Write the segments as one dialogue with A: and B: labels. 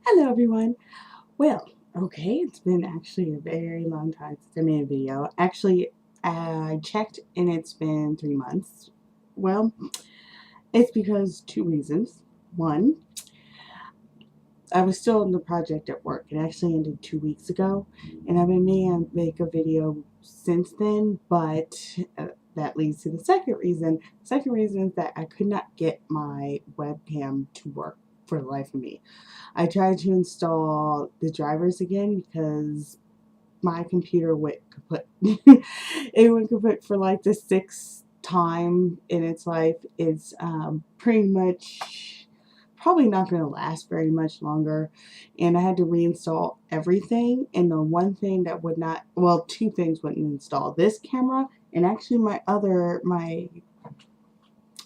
A: Hello everyone. Well, okay, it's been actually a very long time since I made a video. Actually, I checked and it's been 3 months. Well, it's because two reasons. One, I was still in the project at work. It actually ended 2 weeks ago, and I've been meaning to make a video since then, but that leads to the second reason. The second reason is that I could not get my webcam to work for the life of me. I tried to install the drivers again because my computer went kaput. It went kaput for like the sixth time in its life. It's pretty much probably not going to last very much longer, and I had to reinstall everything, and the one thing that would not, well, two things wouldn't install: this camera and actually my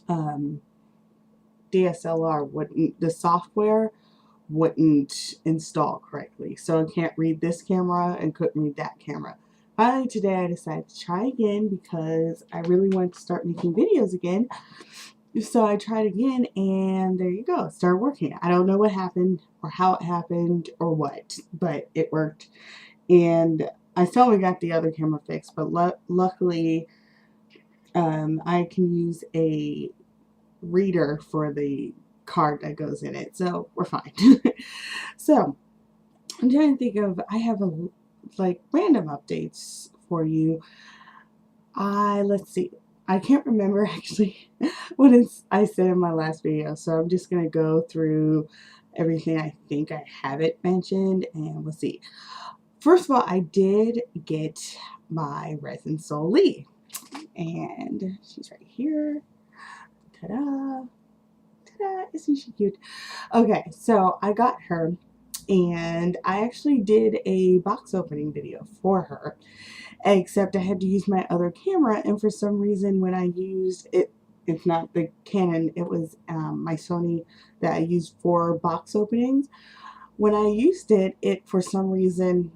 A: um, DSLR wouldn't, the software wouldn't install correctly. So I can't read this camera and couldn't read that camera. Finally today I decided to try again because I really wanted to start making videos again. So I tried again and there you go, it started working. I don't know what happened or how it happened or what, but it worked. And I still haven't got the other camera fixed, but luckily I can use a reader for the card that goes in it, so we're fine. So I'm trying to think of, I have a like random updates for you. Let's see, I can't remember actually what I said in my last video, so I'm just gonna go through everything I think I haven't mentioned and we'll see. First of all, I did get my resin Solee, and she's right here. Ta-da! Ta-da! Isn't she cute? Okay, so I got her, and I actually did a box opening video for her, except I had to use my other camera, and for some reason when I used it, it's not the Canon, it was my Sony that I used for box openings. When I used it, for some reason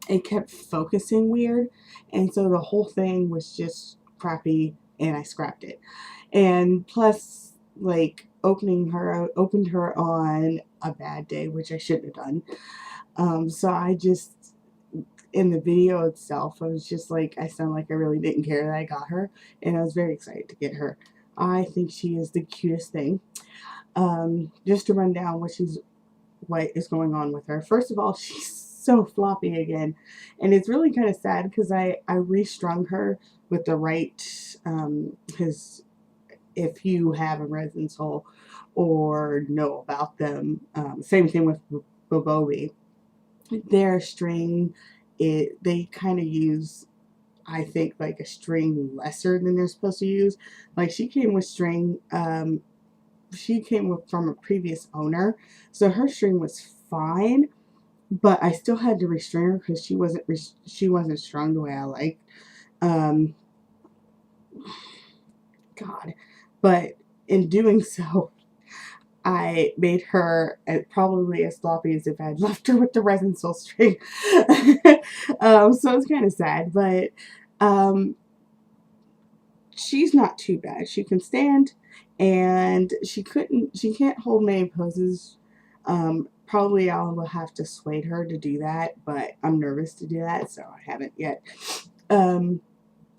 A: it kept focusing weird, and so the whole thing was just crappy and I scrapped it. And plus, like, opened her on a bad day, which I shouldn't have done. So I just, in the video itself, I was just like, I sound like I really didn't care that I got her, and I was very excited to get her. I think she is the cutest thing. Just to run down what is going on with her. First of all, she's so floppy again, and it's really kind of sad because I restrung her with the right, because if you have a resin sole or know about them, same thing with Bobobi, their string, they kind of use, I think, like a string lesser than they're supposed to use. Like, she came with string, she came from a previous owner, so her string was fine, but I still had to restring her because she wasn't strung the way I like. Um, God, but in doing so, I made her probably as sloppy as if I had left her with the resin soul string. So it's kind of sad, but she's not too bad. She can stand, and she can't hold many poses. Probably I will have to sway her to do that, but I'm nervous to do that, so I haven't yet.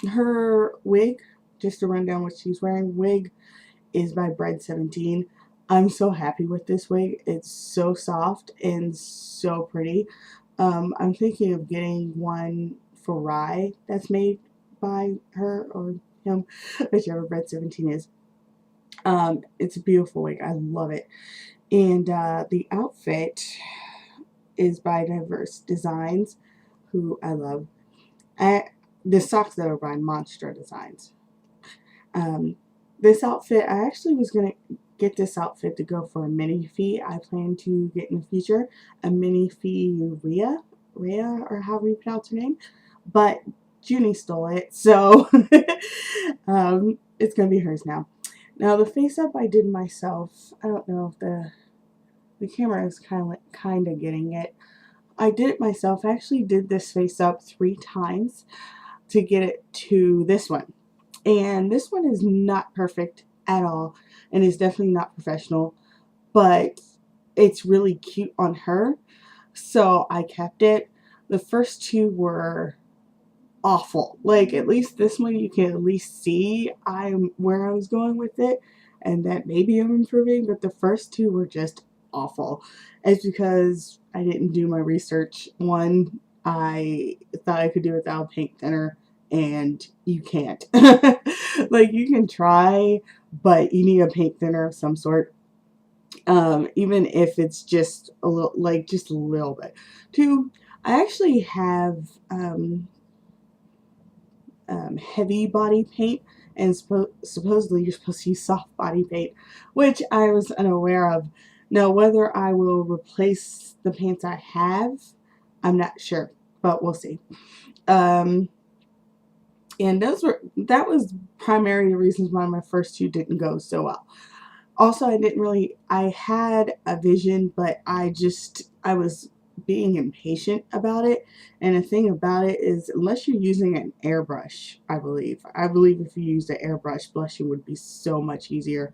A: Her wig, just to run down what she's wearing, wig is by Bread 17. I'm so happy with this wig. It's so soft and so pretty. I'm thinking of getting one for Rye that's made by her or him, whichever Bread 17 is. It's a beautiful wig. I love it. And the outfit is by Diverse Designs, who I love. The socks that are by Monster Designs. This outfit, I actually was going to get this outfit to go for a mini fee. I plan to get in the future a mini fee Rhea, or however you pronounce her name, but Junie stole it, so it's going to be hers now. Now, the face up I did myself, I don't know if the camera is kind of getting it. I did it myself. I actually did this face up 3 times to get it to this one. And this one is not perfect at all, and is definitely not professional, but it's really cute on her, so I kept it. The first two were awful. Like, at least this one you can at least see where I was going with it, and that maybe I'm improving, but the first two were just awful. It's because I didn't do my research. One, I thought I could do it without paint thinner, and you can't. Like, you can try, but you need a paint thinner of some sort. Even if it's just a little, like just a little bit. Two, I actually have heavy body paint, and supposedly you're supposed to use soft body paint, which I was unaware of. Now, whether I will replace the paints I have, I'm not sure, but we'll see. And that was primary reasons why my first two didn't go so well. Also, I had a vision, but I was being impatient about it. And the thing about it is, unless you're using an airbrush, I believe if you use an airbrush, blushing would be so much easier.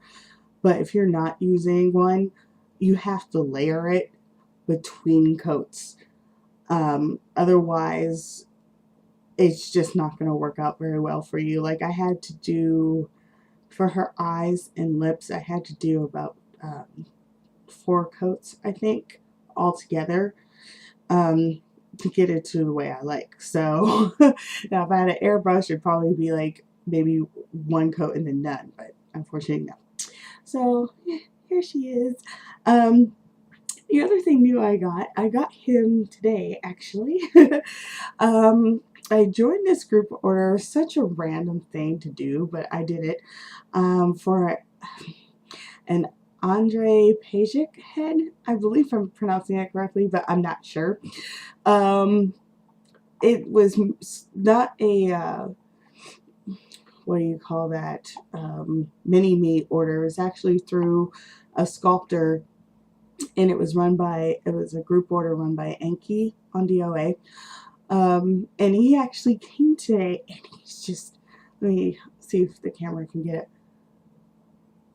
A: But if you're not using one, you have to layer it between coats. Otherwise, it's just not going to work out very well for you. Like, I had to do, for her eyes and lips, I had to do about 4 coats, I think, altogether, to get it to the way I like. So now if I had an airbrush, it'd probably be like maybe 1 coat and then none, but unfortunately no. So yeah, here she is. The other thing new I got him today, actually. I joined this group order, such a random thing to do, but I did it, for an Andre Pajic head. I believe I'm pronouncing that correctly, but I'm not sure. It was not a, what do you call that, mini-me order. It was actually through a sculptor, and it was a group order run by Enki on DOA. And he actually came today, and he's just, let me see if the camera can get it.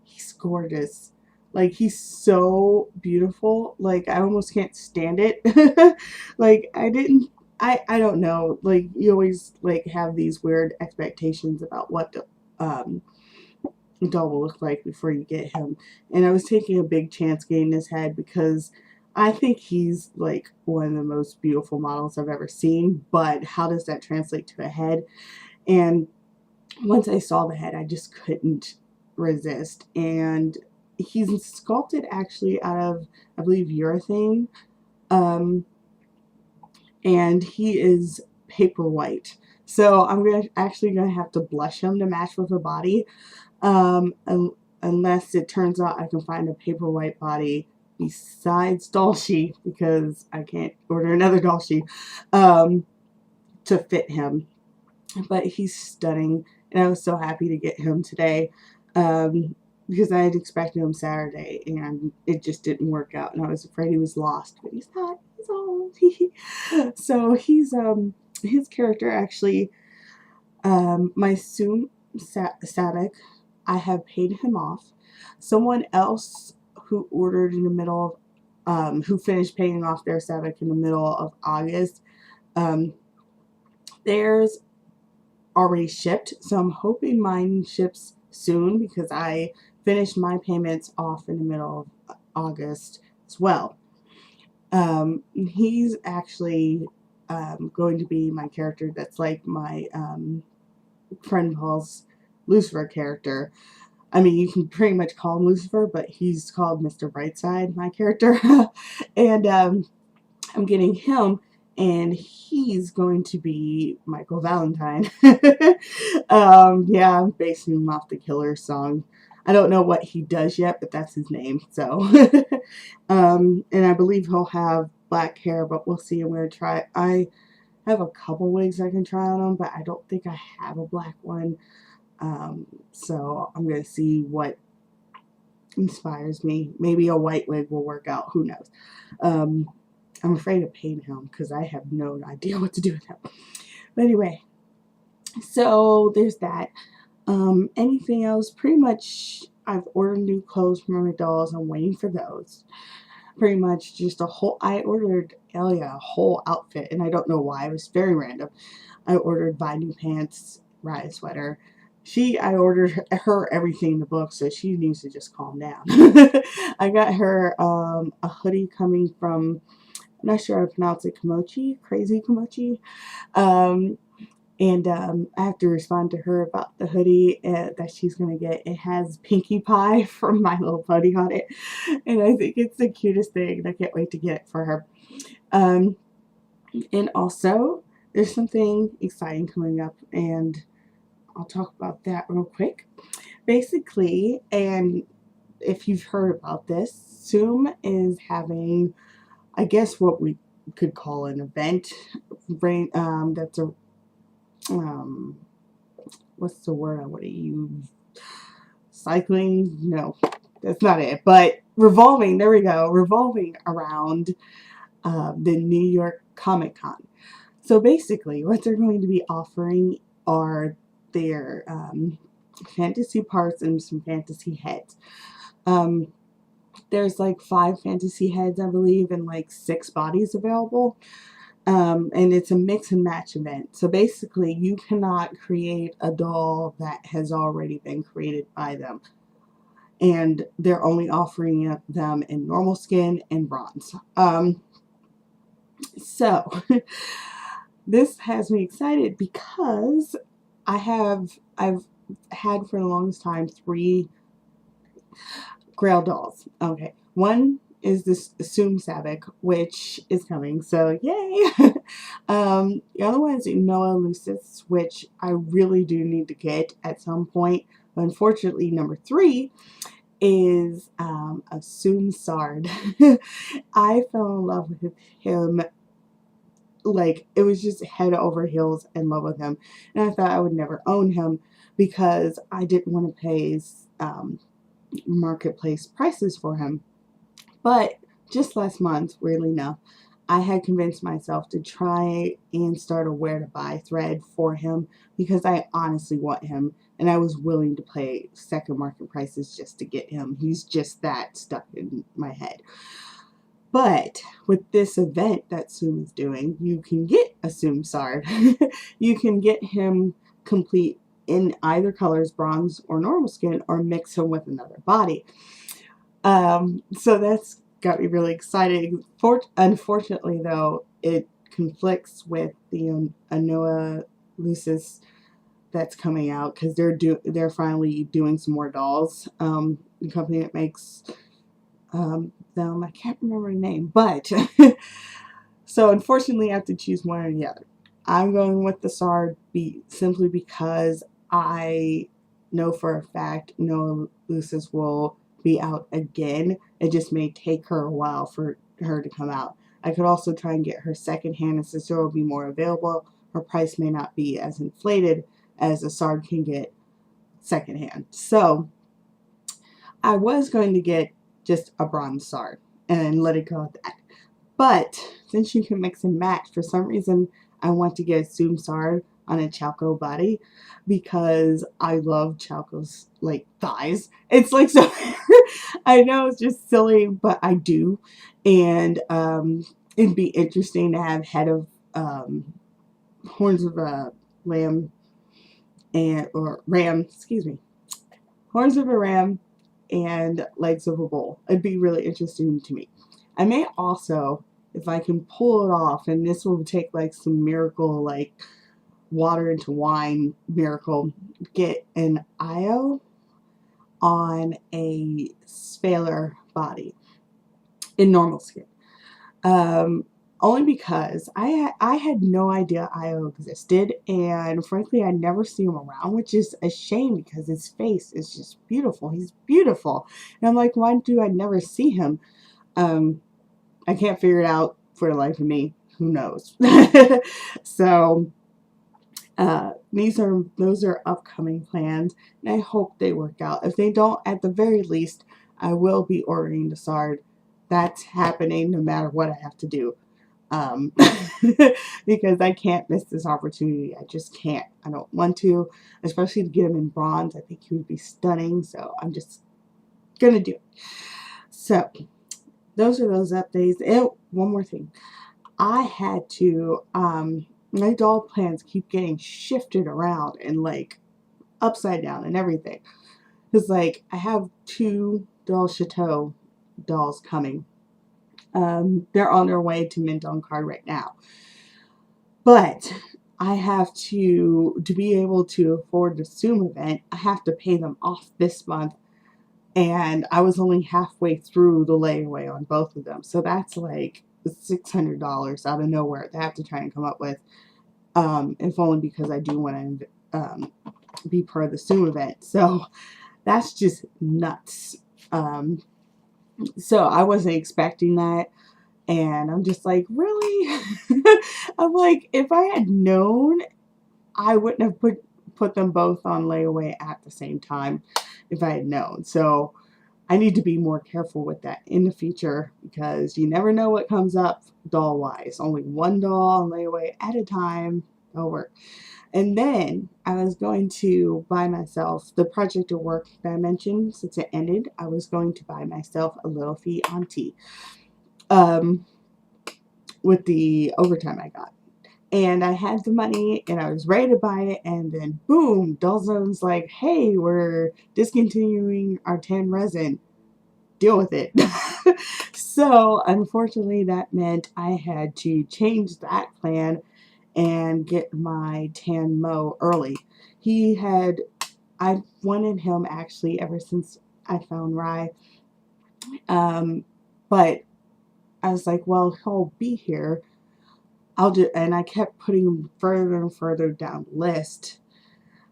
A: He's gorgeous. Like, he's so beautiful. Like, I almost can't stand it. Like, I don't know. Like, you always, like, have these weird expectations about what the doll will look like before you get him. And I was taking a big chance getting his head because I think he's, like, one of the most beautiful models I've ever seen. But how does that translate to a head? And once I saw the head, I just couldn't resist. And he's sculpted actually out of, I believe, urethane. And he is paper white. So I'm actually gonna have to blush him to match with the body. Unless it turns out I can find a paper white body besides Dolce, because I can't order another Dolce, to fit him. But he's stunning, and I was so happy to get him today, because I had expected him Saturday, and it just didn't work out, and I was afraid he was lost, but he's not. He's home. So he's, his character actually, my Sadak, I have paid him off. Someone else who ordered in the middle of, who finished paying off their Sadak in the middle of August, theirs already shipped, so I'm hoping mine ships soon, because I finished my payments off in the middle of August as well. He's actually going to be my character that's like my friend Paul's Lucifer character. I mean, you can pretty much call him Lucifer, but he's called Mr. Brightside, my character. And I'm getting him, and he's going to be Michael Valentine. Yeah, I'm basing him off the Killer song. I don't know what he does yet, but that's his name. So, and I believe he'll have black hair, but we'll see. I'm going to try. I have a couple wigs I can try on him, but I don't think I have a black one. So I'm going to see what inspires me. Maybe a white wig will work out. Who knows? I'm afraid of paying him because I have no idea what to do with him. But anyway, so there's that. Anything else? Pretty much I've ordered new clothes for my dolls. I'm waiting for those. pretty much just I ordered Elia a whole outfit, and I don't know why. It was very random. I ordered buy new pants, riot sweater. I ordered her everything in the book, so she needs to just calm down. I got her a hoodie coming from, I'm not sure how to pronounce it, Crazy Komochi. Um, and I have to respond to her about the hoodie that she's going to get. It has Pinkie Pie from My Little Pony on it. And I think it's the cutest thing. And I can't wait to get it for her. And also, there's something exciting coming up. And I'll talk about that real quick. Basically, and if you've heard about this, Zoom is having, I guess, what we could call an event. That's a what's the word I want to use? Cycling? No, that's not it. But revolving, there we go, revolving around the New York Comic Con. So basically, what they're going to be offering are their fantasy parts and some fantasy heads. There's like 5 fantasy heads, I believe, and like 6 bodies available. And it's a mix and match event. So basically, you cannot create a doll that has already been created by them. And they're only offering them in normal skin and bronze. So, this has me excited because I've had for the longest time 3 Grail dolls. Okay. One is this Assume Savick, which is coming, so yay! The other one is Noah Lucis, which I really do need to get at some point. But unfortunately, number 3 is Assume Sard. I fell in love with him. Like, it was just head over heels in love with him. And I thought I would never own him because I didn't want to pay marketplace prices for him. But just last month, weirdly enough, I had convinced myself to try and start a where to buy thread for him because I honestly want him and I was willing to pay second market prices just to get him. He's just that stuck in my head. But with this event that Zoom is doing, you can get a Zoom Sard. You can get him complete in either colors, bronze or normal skin, or mix him with another body. So that's got me really excited. Unfortunately, though, it conflicts with the Noah Lucis that's coming out because they're finally doing some more dolls. The company that makes them, I can't remember the name, but so unfortunately I have to choose one or the other. I'm going with the Sard simply because I know for a fact Noah Lucis will be out again. It just may take her a while for her to come out. I could also try and get her secondhand, and since there will be more available, her price may not be as inflated as a Sard can get secondhand. So I was going to get just a bronze Sard and let it go at that. But since you can mix and match, for some reason I want to get a Zoom Sard on a Chalco body because I love Chalco's like thighs. It's like so I know it's just silly, but I do. And it'd be interesting to have head of horns of a lamb horns of a ram and legs of a bull. It'd be really interesting to me. I may also, if I can pull it off, and this will take like some miracle, like water into wine miracle, get an Io on a Sphaler body in normal skin. Only because I had no idea Io existed, and frankly I never see him around, which is a shame because his face is just beautiful. He's beautiful. And I'm like, why do I never see him? I can't figure it out for the life of me. Who knows? So those are upcoming plans, and I hope they work out. If they don't, at the very least, I will be ordering the Sard. That's happening no matter what I have to do. Because I can't miss this opportunity. I just can't. I don't want to, especially to get him in bronze. I think he would be stunning, so I'm just gonna do it. So those are those updates. And one more thing. I had to, my doll plans keep getting shifted around and like upside down and everything. Because like I have 2 Doll Chateau dolls coming. They're on their way to mint on card right now. But I have to be able to afford the Zoom event, I have to pay them off this month. And I was only halfway through the layaway on both of them. So that's like $600 out of nowhere that I have to try and come up with. If only because I do want to be part of the Zoom event. So that's just nuts. So I wasn't expecting that. And I'm just like, really? I'm like, if I had known, I wouldn't have put them both on layaway at the same time if I had known. So I need to be more careful with that in the future because you never know what comes up doll-wise. Only one doll on layaway at a time. That'll work. And then I was going to buy myself the project of work that I mentioned. Since it ended, I was going to buy myself a little fee auntie. With the overtime I got. And I had the money and I was ready to buy it, and then boom, Dollzone's like, hey, we're discontinuing our 10 resin. Deal with it. So unfortunately that meant I had to change that plan and get my tan mow early. I've wanted him actually ever since I found Rye. But I was like, well, he'll be here. And I kept putting him further and further down the list.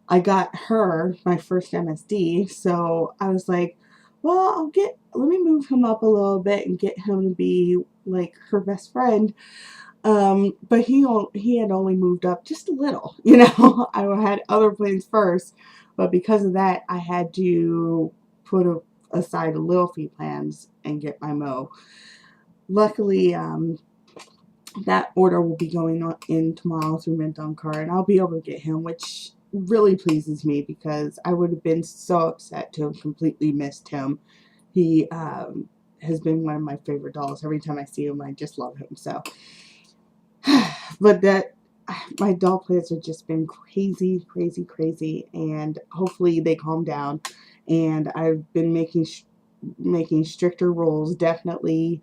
A: I got her my first MSD, so I was like, well, let me move him up a little bit and get him to be like her best friend. But he had only moved up just a little, you know. I had other plans first, but because of that, I had to put aside a little fee plans and get my mow. Luckily, that order will be going on in tomorrow through Mint on Card, and I'll be able to get him, which really pleases me because I would have been so upset to have completely missed him. He has been one of my favorite dolls. Every time I see him, I just love him. So, but my doll plans have just been crazy, crazy, crazy, and hopefully they calm down. And I've been making stricter rules, definitely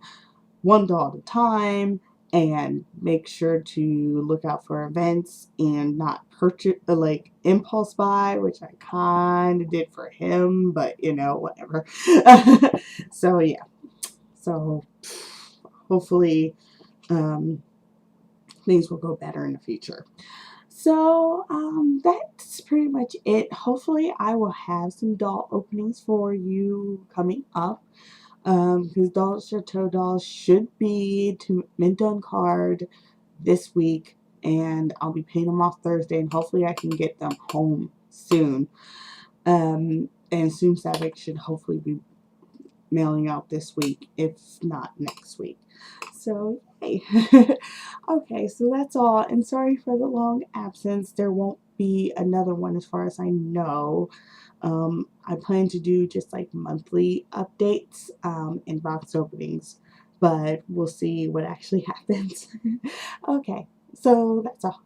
A: one doll at a time, and make sure to look out for events and not purchase like impulse buy, which I kind of did for him, but you know, whatever. So yeah, so hopefully things will go better in the future. So that's pretty much it. Hopefully I will have some doll openings for you coming up. Because Doll Chateau dolls should be to mint on card this week, and I'll be paying them off Thursday, and hopefully I can get them home soon. And Zoom Savic should hopefully be mailing out this week, if not next week. So, yay. Okay, so that's all. And sorry for the long absence. There won't be another one as far as I know. I plan to do just like monthly updates and box openings, but we'll see what actually happens. Okay, so that's all.